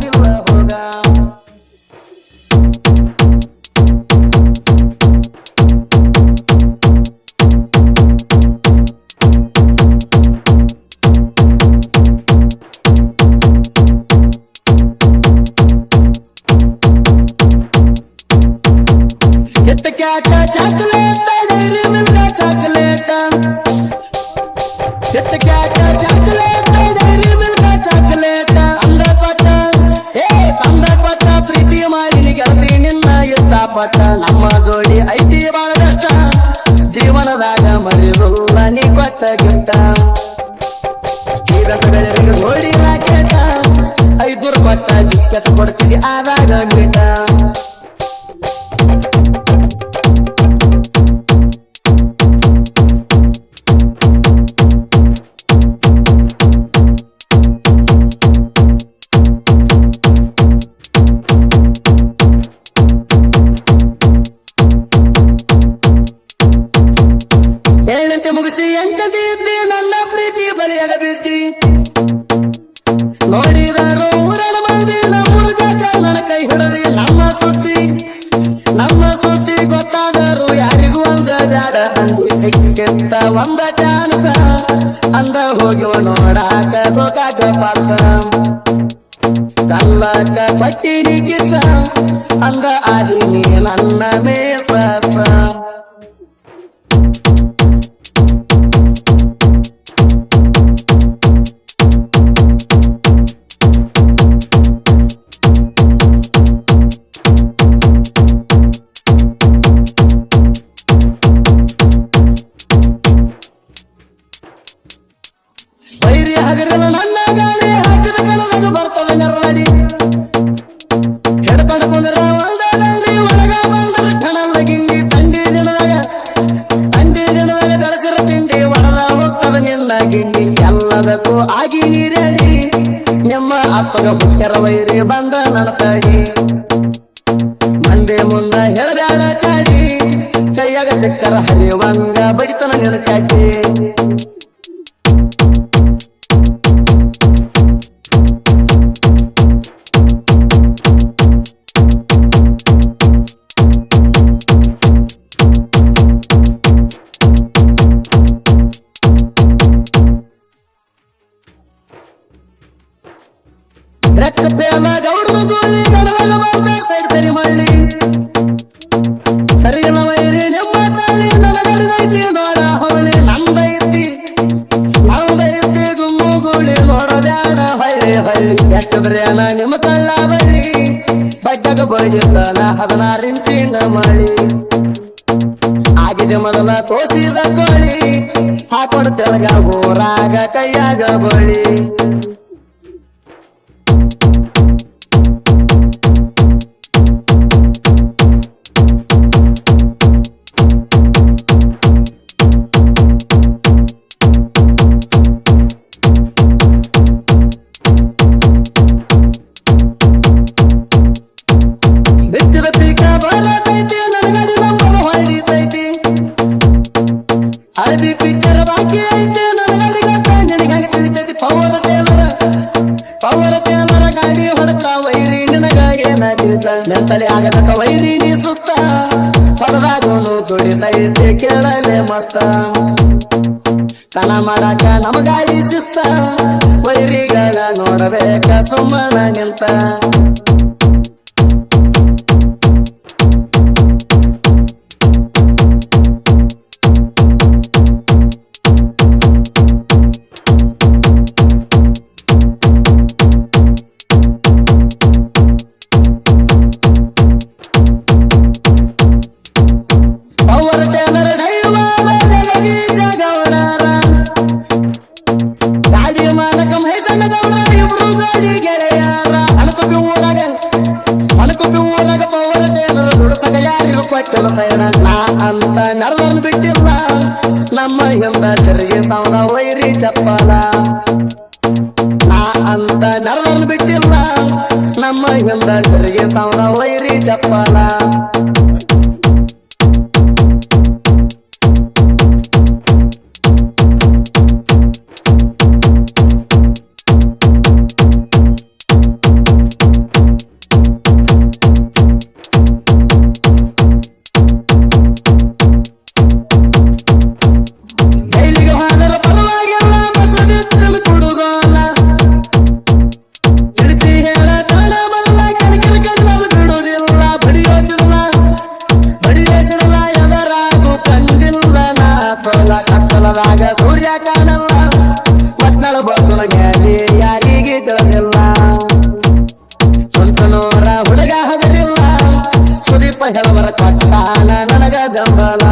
ಆಗುದಿಲ್ಲ ಹೋಗ ಎತ್ತಕ್ಯಾಕ ಚಾಕ್ಲೇಟ್ ಡೈರಿ ಮಿಲ್ಕ್ ಚಾಕ್ಲೇಟ್ ಎತ್ತಕ್ಯಾಕ ಚಾಕ್ಲೇಟ್ ಡೈರಿ ಮಿಲ್ಕ್ ಚಾಕ್ಲೇಟ್ ತಂದಪಟ್ಟ ಪ್ರೀತಿ ಮಾಡಿ ಗೆಳತಿ ನಿನ್ನ ಇಷ್ಟಪಟ್ಟ ನಮ್ಮ ಜೋಡಿ ಐತಿ ಬಾಳ ಕಷ್ಟ ಜೀವನದಾಗ ಮರಿದುಲ್ಲ ನೀ ಕೊಟ್ಟ ಗಿಟ್ಟ ಬೆಳರಿಗೆ ಜೋಡಿ ರಾಕೆಟ 5 ರೂಪಾಯಿ ಬಿಸ್ಕೆಟ್ ಕೊಡ್ತಿದ್ದಿ ಆದಾಗ ಮೀಟ ಮುಗಿಸಿ ಎಂಕದಿದ್ದಿ ನನ್ನ ಪ್ರೀತಿ ಬಲಿಯಾಗ ಬಿದ್ದಿ ನೋಡಿದರು ಊರನ ಮಂದಿ ನಮ್ಮೂರು ಜಾಗ ನನ್ನ ಕೈ ಹಿಡದಿ ನಮ್ಮ ಸುದ್ದಿ ಗೊತ್ತಾದರು ಯಾರಿಗೂ ಅಂಜ ಬ್ಯಾಡ ಅಂದಿ ಸಿಕ್ಕಿತ್ತ ಒಂದ ಚಾನ್ಸ ಅಂದ ಹೋಗುವ ನೋಡಾಕ ಗೋಕಾಕ ಪಾಸ ಕಲ್ಲಕ ಪಟ್ಟಿನಿ ಕಿಸ ಅಂದ ಆದಿನಿ ನನ್ನ ಮೇಸ ವೈರಿ ಹಗರಲ್ಲ ನನ್ನ ಗಾಡಿ ಹಾಕಿದ ಕಣದಾಗ ಬರ್ತದೆ ನೆರಳಾಡಿ ಹೆಡ್ಕೊಂಡು ಕುಂದ್ರ ಹೊಲ್ದಾಡಿ ಒಳಗ ಬಂದ್ರ ಕಣದ ಗಿಂಡಿ ತಂಡಿ ದಿನದಾಗ ಬೆಳೆಸಿರ ತಿಂಡಿ ಒಳದ ಹೋಗ್ತದ ನಿನ್ನ ಗಿಂಡಿ ಎಲ್ಲದಕ್ಕೂ ಆಗಿ ನೀರೇಳಿ ನಿಮ್ಮ ಅಪ್ಪಗ ಹುಟ್ಟರ ವೈರಿ ಬಂದ ನಡತಾಡಿ ಮಂದೆ ಮುಂದ ಹೇಳಬ್ಯಾಡ ಚಾಡಿ ಕೈಯಾಗ ಸಿಕ್ಕರ ಹರಿವಂಗ ಬಡಿತನ ನಿನ್ನ ಚಾಟಿ ರಕ್ಕ ಪ್ರೇಮ ಗೌಡನ ಗೋಳಿ ಗಡದಾಗ ಬರ್ತ ಸೈಡ್ ಸರಿ ಮಾಡಿ ಸರಿಯನ ವೈರಿ ನಿಮ್ಮ ತಾಳಿ ನನಗೈತಿ ನೋಡ ಹೊಳಿ ನಮ್ದೈತಿ ಗುಮ್ಮು ಗೋಳಿ ನೋಡಬ್ಯಾಡ ಹೊಳ್ಳಿ ಎಷ್ಟದ್ರೇನ ನಿಮ್ಮ ಕಳ್ಳ ಬಳ್ಳಿ ಬಜ್ಜಗ ಬಳಿತಾನ 16 ಇಂಚಿನ ಮಳಿ ಆಗಿದೆ ಮೊದಲ ತೋಸಿದ ಕೋಳಿ ಹಾಕೊಡ್ತೆಳಗ ಊರಾಗ ಕೈಯಾಗ ಬಳಿ ಹಳದಿ ಪಿಕ್ಚರ್ ಬಾಕಿ ಐತೆ ನನಗೆ ತಿಳಿತೈತಿ ಪವರ್ ಟೇಲರ ಗಾಡಿ ಹೊಡತ ವೈರಿ ನಿನಗ ಏನ ತಿಳಿತ ನೆಂತಲಿ ಆಗತಕ್ಕ ವೈರಿ ನೀ ಸುತ್ತ ಹೊರದಾಗೋನು ದುಡಿತೈತಿ ಕೇಳಲೆ ಮಸ್ತ ತನ ಮಾಡಾಕ ನಮ ಗಾಡಿ ಶಿಸ್ತ ವೈರಿಗಳ ನೋಡಬೇಕ ಸುಮ್ಮನ ನಿಂತ ನಾ ಅಂತ ನರವನ್ನು ಬಿಟ್ಟಿಲ್ಲ ನಮ್ಮ ಹಿಂದ ಚರಿಗೆ ಸಾವನ ವೈರಿ ಚಪ್ಪಲ ನಾ ಅಂತ ನರವನ್ನು ಬಿಟ್ಟಿಲ್ಲ ನಮ್ಮ ಹಿಂದ ಚರಿಗೆ ಸಾವನ ವೈರಿ ಚಪ್ಪಲ ಹೇಳವರ ಕೊಟ್ಟಾನ ನನಗ ಬೆಂಬಲ